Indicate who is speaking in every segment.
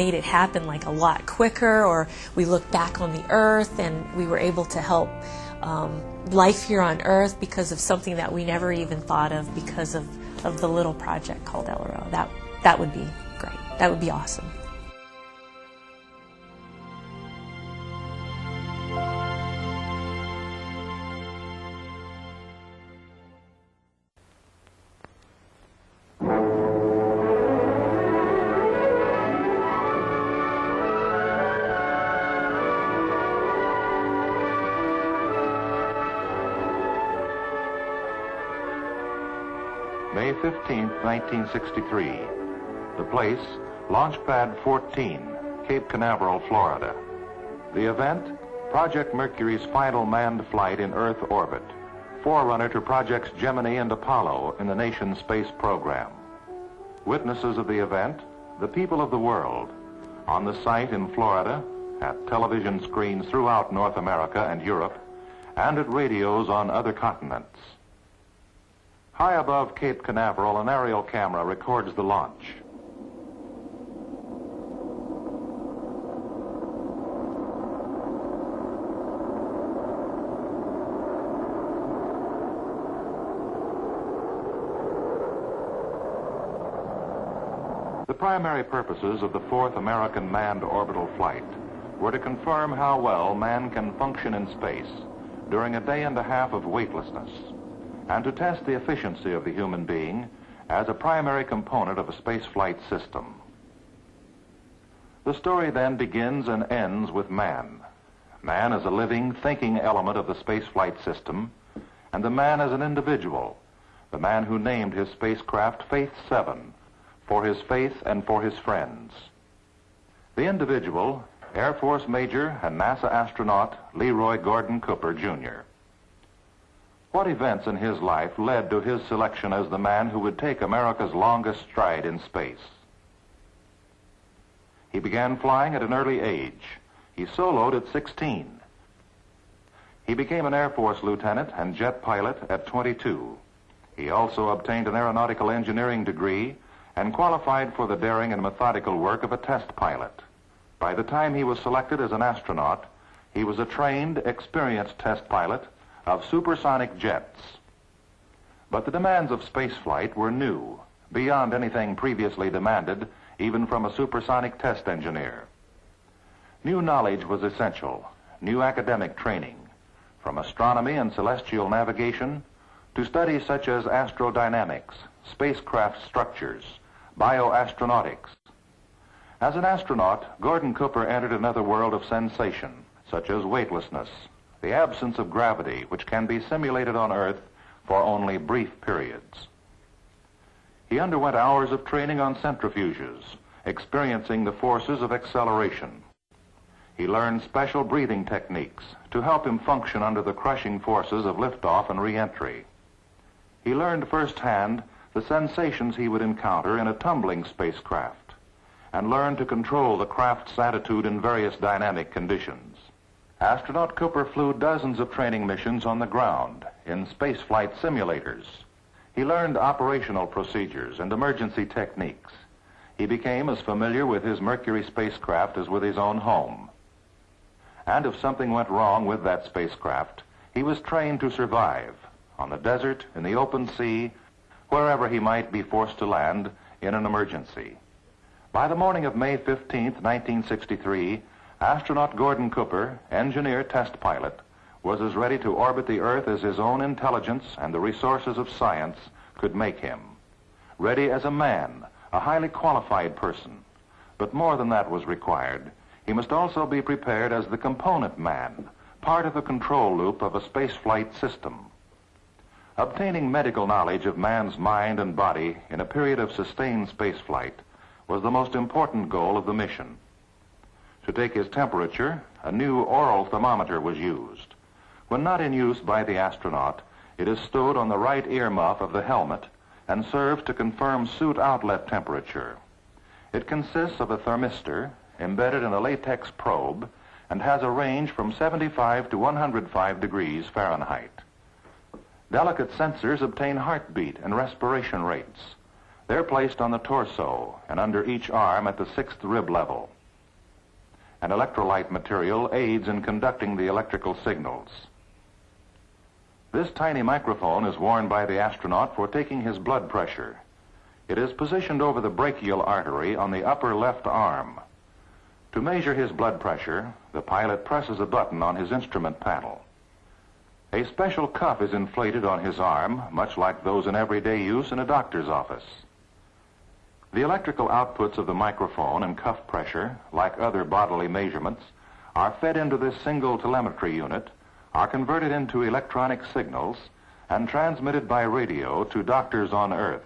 Speaker 1: made it happen like a lot quicker, or we looked back on the Earth and we were able to help life here on Earth because of something that we never even thought of because of the little project called LRO. That would be great. That would be awesome.
Speaker 2: May 15, 1963. The place, Launchpad 14, Cape Canaveral, Florida. The event, Project Mercury's final manned flight in Earth orbit, forerunner to Projects Gemini and Apollo in the nation's space program. Witnesses of the event, the people of the world, on the site in Florida, at television screens throughout North America and Europe, and at radios on other continents. High above Cape Canaveral, an aerial camera records the launch. The primary purposes of the fourth American manned orbital flight were to confirm how well man can function in space during a day and a half of weightlessness, and to test the efficiency of the human being as a primary component of a spaceflight system. The story then begins and ends with man. Man as a living, thinking element of the spaceflight system, and the man as an individual, the man who named his spacecraft Faith 7, for his faith and for his friends. The individual, Air Force Major and NASA astronaut Leroy Gordon Cooper, Jr. What events in his life led to his selection as the man who would take America's longest stride in space? He began flying at an early age. He soloed at 16. He became an Air Force lieutenant and jet pilot at 22. He also obtained an aeronautical engineering degree and qualified for the daring and methodical work of a test pilot. By the time he was selected as an astronaut, he was a trained, experienced test pilot of supersonic jets. But the demands of spaceflight were new, beyond anything previously demanded, even from a supersonic test engineer. New knowledge was essential, new academic training, from astronomy and celestial navigation to studies such as astrodynamics, spacecraft structures, bioastronautics. As an astronaut, Gordon Cooper entered another world of sensation, such as weightlessness, the absence of gravity, which can be simulated on Earth for only brief periods. He underwent hours of training on centrifuges, experiencing the forces of acceleration. He learned special breathing techniques to help him function under the crushing forces of liftoff and re-entry. He learned firsthand the sensations he would encounter in a tumbling spacecraft, and learned to control the craft's attitude in various dynamic conditions. Astronaut Cooper flew dozens of training missions on the ground in spaceflight simulators. He learned operational procedures and emergency techniques. He became as familiar with his Mercury spacecraft as with his own home. And if something went wrong with that spacecraft, he was trained to survive on the desert, in the open sea, wherever he might be forced to land in an emergency. By the morning of May 15, 1963, astronaut Gordon Cooper, engineer test pilot, was as ready to orbit the Earth as his own intelligence and the resources of science could make him. Ready as a man, a highly qualified person. But more than that was required. He must also be prepared as the component man, part of the control loop of a spaceflight system. Obtaining medical knowledge of man's mind and body in a period of sustained spaceflight was the most important goal of the mission. To take his temperature, a new oral thermometer was used. When not in use by the astronaut, it is stowed on the right earmuff of the helmet and serves to confirm suit outlet temperature. It consists of a thermistor embedded in a latex probe and has a range from 75 to 105 degrees Fahrenheit. Delicate sensors obtain heartbeat and respiration rates. They're placed on the torso and under each arm at the 6th rib level. An electrolyte material aids in conducting the electrical signals. This tiny microphone is worn by the astronaut for taking his blood pressure. It is positioned over the brachial artery on the upper left arm. To measure his blood pressure, the pilot presses a button on his instrument panel. A special cuff is inflated on his arm, much like those in everyday use in a doctor's office. The electrical outputs of the microphone and cuff pressure, like other bodily measurements, are fed into this single telemetry unit, are converted into electronic signals, and transmitted by radio to doctors on Earth.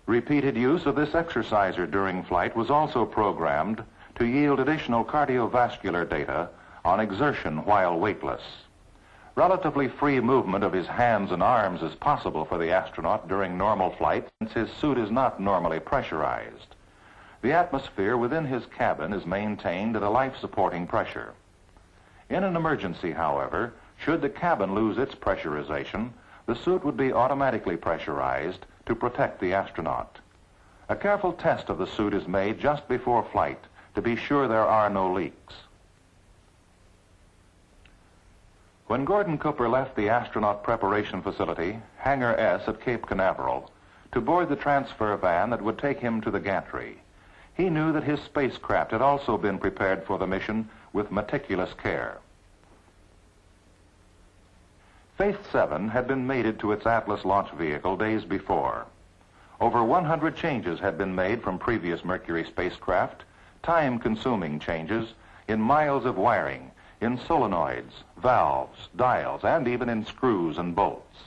Speaker 2: Repeated use of this exerciser during flight was also programmed to yield additional cardiovascular data on exertion while weightless. Relatively free movement of his hands and arms is possible for the astronaut during normal flight since his suit is not normally pressurized. The atmosphere within his cabin is maintained at a life-supporting pressure. In an emergency, however, should the cabin lose its pressurization, the suit would be automatically pressurized to protect the astronaut. A careful test of the suit is made just before flight to be sure there are no leaks. When Gordon Cooper left the astronaut preparation facility, Hangar S at Cape Canaveral, to board the transfer van that would take him to the gantry, he knew that his spacecraft had also been prepared for the mission with meticulous care. Faith 7 had been mated to its Atlas launch vehicle days before. Over 100 changes had been made from previous Mercury spacecraft, time-consuming changes in miles of wiring, in solenoids, valves, dials, and even in screws and bolts.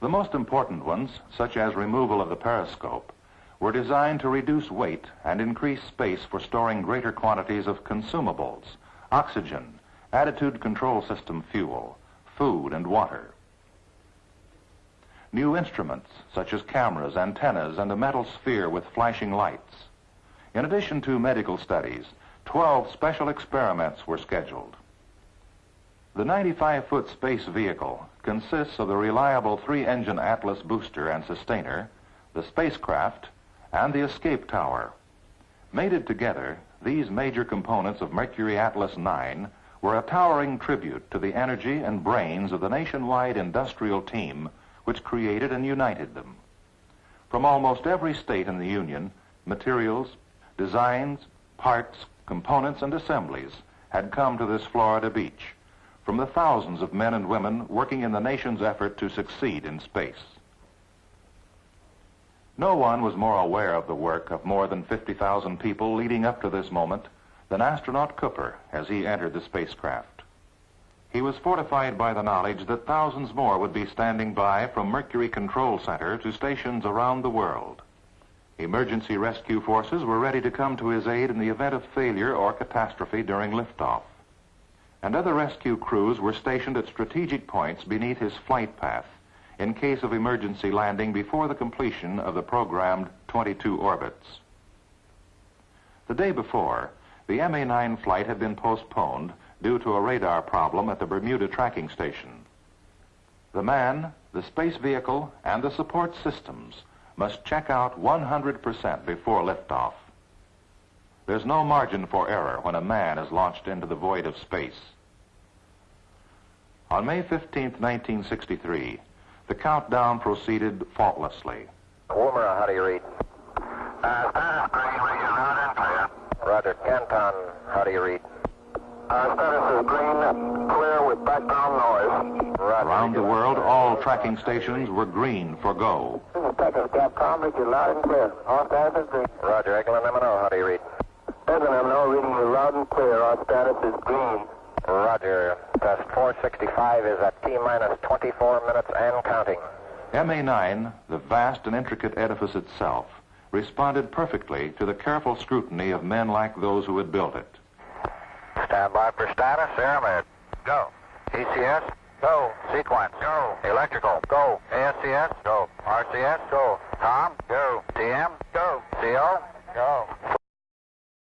Speaker 2: The most important ones, such as removal of the periscope, were designed to reduce weight and increase space for storing greater quantities of consumables, oxygen, attitude control system fuel, food, and water. New instruments, such as cameras, antennas, and a metal sphere with flashing lights. In addition to medical studies, 12 special experiments were scheduled. The 95-foot space vehicle consists of the reliable 3-engine Atlas booster and sustainer, the spacecraft, and the escape tower. Mated together, these major components of Mercury Atlas 9 were a towering tribute to the energy and brains of the nationwide industrial team which created and united them. From almost every state in the Union, materials, designs, parts, components, and assemblies had come to this Florida beach from the thousands of men and women working in the nation's effort to succeed in space. No one was more aware of the work of more than 50,000 people leading up to this moment than astronaut Cooper as he entered the spacecraft. He was fortified by the knowledge that thousands more would be standing by from Mercury Control Center to stations around the world. Emergency rescue forces were ready to come to his aid in the event of failure or catastrophe during liftoff. And other rescue crews were stationed at strategic points beneath his flight path in case of emergency landing before the completion of the programmed 22 orbits. The day before, the MA-9 flight had been postponed due to a radar problem at the Bermuda tracking station. The man, the space vehicle, and the support systems must check out 100% before liftoff. There's no margin for error when a man is launched into the void of space. On May 15, 1963, the countdown proceeded faultlessly.
Speaker 3: Woomer, how do you read?
Speaker 4: Green, region loud and clear.
Speaker 3: Roger. Canton, how do you read?
Speaker 4: Status is green, clear with background noise.
Speaker 3: Roger.
Speaker 2: Around the world, all tracking stations were green for go.
Speaker 4: This is Texas Capcom, region loud and clear. All status is green.
Speaker 3: Roger. Eglin, M&O, how do you read?
Speaker 4: Eglin, M&O, reading you loud and clear. Our status is green.
Speaker 3: Roger. Test 465 is at T-minus 24 minutes and counting.
Speaker 2: MA-9, the vast and intricate edifice itself, responded perfectly to the careful scrutiny of men like those who had built it.
Speaker 3: Stand by for status. Airman. Go. ECS. Go. Sequence. Go. Electrical. Go. ASCS. Go. RCS. Go. Tom. Go. TM. Go. CO. Go.